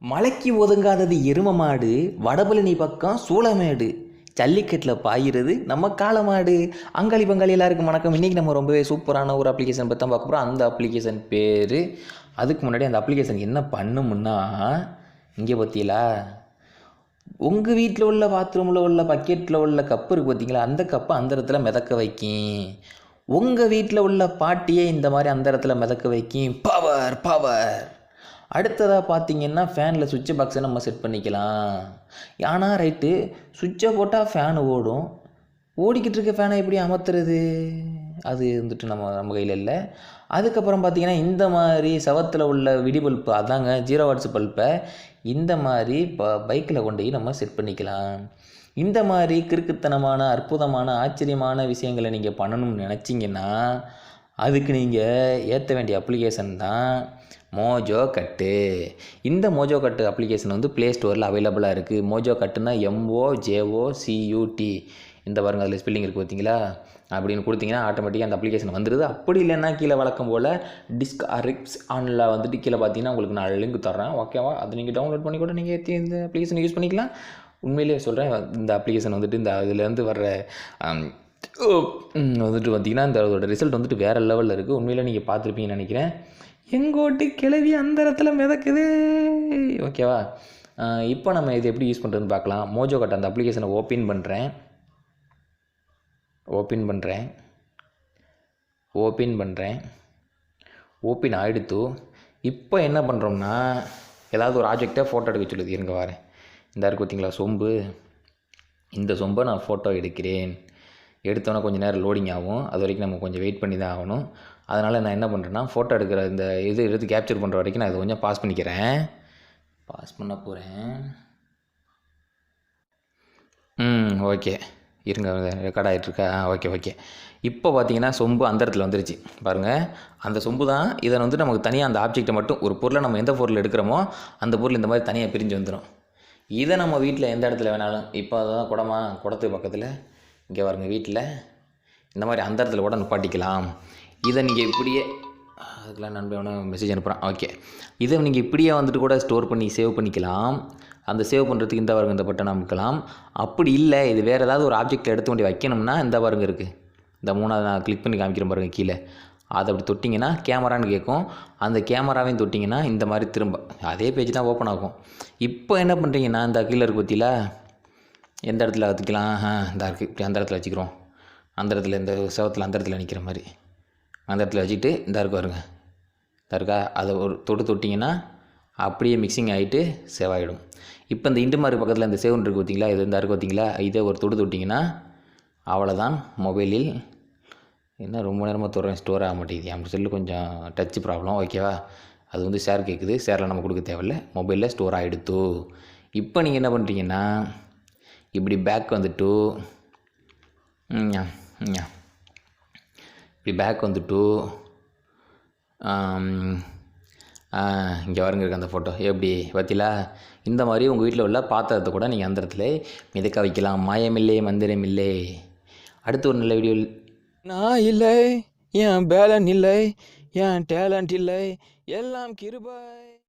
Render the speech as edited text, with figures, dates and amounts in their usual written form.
மலைக்கு ஒதுங்காதது எரும மாடு, வடபழனி பக்கம் சூளமேடு, ஜல்லிக்கட்டில் பாயிறது நம்ம காளமாடு. அங்காளி பங்காளி எல்லாருக்கும் வணக்கம். இன்றைக்கி நம்ம ரொம்பவே சூப்பரான ஒரு அப்ளிகேஷன் பற்றி தான் பார்க்க போகிறோம். அந்த அப்ளிகேஷன் பேர், அதுக்கு முன்னாடி அந்த அப்ளிகேஷன் என்ன பண்ணுமுன்னா, இங்கே பார்த்தீங்களா, உங்கள் வீட்டில் உள்ள பாத்ரூமில் உள்ள பக்கெட்டில் உள்ள கப்பு இருக்குது பார்த்தீங்களா, அந்த கப்பை அந்த இடத்துல மிதக்க வைக்கும். உங்கள் வீட்டில் உள்ள பாட்டியே இந்த மாதிரி அந்த இடத்துல மிதக்க வைக்கும். Power power. அடுத்ததாக பார்த்தீங்கன்னா, ஃபேனில் சுவிட்ச் பாக்ஸை நம்ம செட் பண்ணிக்கலாம். ஆனால் ரைட்டு, சுவிட்சை போட்டால் ஃபேனு ஓடும், ஓடிக்கிட்டு இருக்க ஃபேனை எப்படி அமர்த்துறது, அது வந்துட்டு நம்ம கையில் இல்லை. அதுக்கப்புறம் பார்த்திங்கன்னா, இந்த மாதிரி செவத்தில் உள்ள விடி பல்ப்பு, அதாங்க 0 வாட்ஸ் பல்ப்பை இந்த மாதிரி பைக்கில் கொண்டு போய் நம்ம செட் பண்ணிக்கலாம். இந்த மாதிரி கிறுக்குத்தனமான அற்புதமான ஆச்சரியமான விஷயங்களை நீங்கள் பண்ணணும்னு நினச்சிங்கன்னா, அதுக்கு நீங்கள் ஏற்ற வேண்டிய அப்ளிகேஷன் தான் மோஜோ கட்டு. இந்த மோஜோ கட்டு அப்ளிகேஷன் வந்து ப்ளே ஸ்டோரில் அவைலபிளாக இருக்குது. மோஜோ கட்டுன்னா MOJOCUT. இந்த பாருங்க, அதில் ஸ்பெல்லிங் இருக்குது பார்த்தீங்களா, அப்படின்னு கொடுத்தீங்கன்னா ஆட்டோமேட்டிக்காக அந்த அப்ளிகேஷன் வந்துடுது. அப்படி இல்லைன்னா கீழே வழக்கம் போல் டிஸ்கிரிப்ஸ் ஆனில் வந்துட்டு கீழே பார்த்தீங்கன்னா உங்களுக்கு நான் லிங்க் தர்றேன், ஓகேவா? அதை நீங்கள் டவுன்லோட் பண்ணி கூட நீங்கள் ஏற்றி இந்த அப்ளிகேஷன் யூஸ் பண்ணிக்கலாம். உண்மையிலேயே சொல்கிறேன், இந்த அப்ளிகேஷன் வந்துட்டு இந்த இதுலேருந்து வர்ற வந்துட்டு பார்த்திங்கன்னா இந்த அதோட ரிசல்ட் வந்துட்டு வேறு லெவலில் இருக்குது. உண்மையிலே நீங்கள் பார்த்துருப்பீங்கன்னு நினைக்கிறேன். எங்கோட்டு கிளவி அந்த இடத்துல மிதக்குது, ஓகேவா? இப்போ நம்ம இது எப்படி யூஸ் பண்ணுறதுன்னு பார்க்கலாம். மோஜோ கட் அந்த அப்ளிகேஷனை ஓப்பன் பண்ணுறேன். ஓப்பன் ஆகிடுத்து. இப்போ என்ன பண்ணுறோம்னா, ஏதாவது ஒரு ஆப்ஜெக்டை ஃபோட்டோ எடுக்க சொல்லுது. இருங்க வரேன். இந்த இருக்குது பார்த்தீங்களா சொம்பு, இந்த சொம்பை நான் ஃபோட்டோ எடுக்கிறேன். எடுத்தோன்னே கொஞ்சம் நேரம் லோடிங் ஆகும், அது வரைக்கும் நம்ம கொஞ்சம் வெயிட் பண்ணி தான் ஆகணும். அதனால் நான் என்ன பண்ணுறேன்னா, ஃபோட்டோ எடுக்கிற இந்த இது எடுத்து கேப்சர் பண்ணுற வரைக்கும் நான் இதை கொஞ்சம் பாஸ் பண்ண போகிறேன். ஓகே, இருங்க, ரெக்கார்ட் ஆகிட்டுருக்கா? ஓகே. இப்போ பார்த்தீங்கன்னா சொம்பு அந்த இடத்துல வந்துருச்சு பாருங்கள். அந்த சொம்பு தான். இதை வந்து நமக்கு தனியாக அந்த ஆப்ஜெக்டை மட்டும், ஒரு பொருளை நம்ம எந்த பொருள் எடுக்கிறோமோ அந்த பொருள் இந்த மாதிரி தனியாக பிரிஞ்சு வந்துடும். இதை நம்ம வீட்டில் எந்த இடத்துல வேணாலும், இப்போ அதான் குடத்து பக்கத்தில் இங்கே பாருங்க, வீட்டில் இந்த மாதிரி அந்த இடத்துல கூட நிப்பாட்டிக்கலாம். இதை நீங்கள் இப்படியே, அதுக்கெலாம் நண்பன் மெசேஜ் அனுப்புகிறான், ஓகே. இதை நீங்கள் இப்படியே வந்துட்டு கூட ஸ்டோர் பண்ணி சேவ் பண்ணிக்கலாம். அந்த சேவ் பண்ணுறதுக்கு இந்த பாருங்க, இந்த பட்டன் அமைக்கலாம். அப்படி இல்லை, இது வேறு ஏதாவது ஒரு ஆப்ஜெக்டில் எடுத்து கொண்டு வைக்கணும்னா இந்த பாருங்க இருக்குது, இந்த 3வது நான் கிளிக் பண்ணி காமிக்கிறேன் பாருங்கள் கீழே. அதை அப்படி தொட்டிங்கன்னா கேமரான்னு கேட்கும். அந்த கேமராவையும் தொட்டிங்கன்னா இந்த மாதிரி திரும்ப அதே பேஜ் தான் ஓப்பன் ஆகும். இப்போ என்ன பண்ணுறீங்கன்னா, இந்த கீழே இருக்குது பார்த்தீங்களா, எந்த இடத்துல வச்சுக்கலாம், இந்த இருக்குது, இப்படி அந்த இடத்துல வச்சுக்கிறோம். அந்த இடத்துல இந்த செவத்தில் அந்த இடத்துல நிற்கிற மாதிரி அந்த இடத்துல வச்சுக்கிட்டு இந்த பாருங்க, இந்த இருக்கா, அதை ஒரு தொட்டிங்கன்னா அப்படியே மிக்சிங் ஆகிட்டு சேவ் ஆகிடும். இப்போ இந்த இண்டு மார்க் பக்கத்தில் இந்த சேவ்னு இருக்குது பார்த்தீங்களா, இது இந்த இருக்குது பார்த்தீங்களா, இதை ஒரு தொட்டிங்கன்னா அவ்வளோதான். மொபைலில் என்ன ரொம்ப நேரமாக தொடுறேன், ஸ்டோர் ஆக மாட்டேங்குது. என் செல்லு கொஞ்சம் டச் ப்ராப்ளம், ஓகேவா? அது வந்து ஷேர் கேட்குது, ஷேரில் நம்ம கொடுக்க தேவையில்லை, மொபைலில் ஸ்டோர் ஆகிடுத்து. இப்போ நீங்கள் என்ன பண்ணுறீங்கன்னா, இப்படி பேக் வந்துட்டு இங்கே வருங்க இருக்குது அந்த ஃபோட்டோ, எப்படி பார்த்தீங்களா? இந்த மாதிரி உங்கள் வீட்டில் உள்ள பாத்திரத்தை கூட நீங்கள் அந்த இடத்துல மிதக்க வைக்கலாம். மாயமில்லை மந்திரமில்லை. அடுத்து ஒரு நல்ல வீடியோ. நான் இல்லை, என் பேலன் இல்லை, என் டேலண்ட் இல்லை, எல்லாம் கிருபை.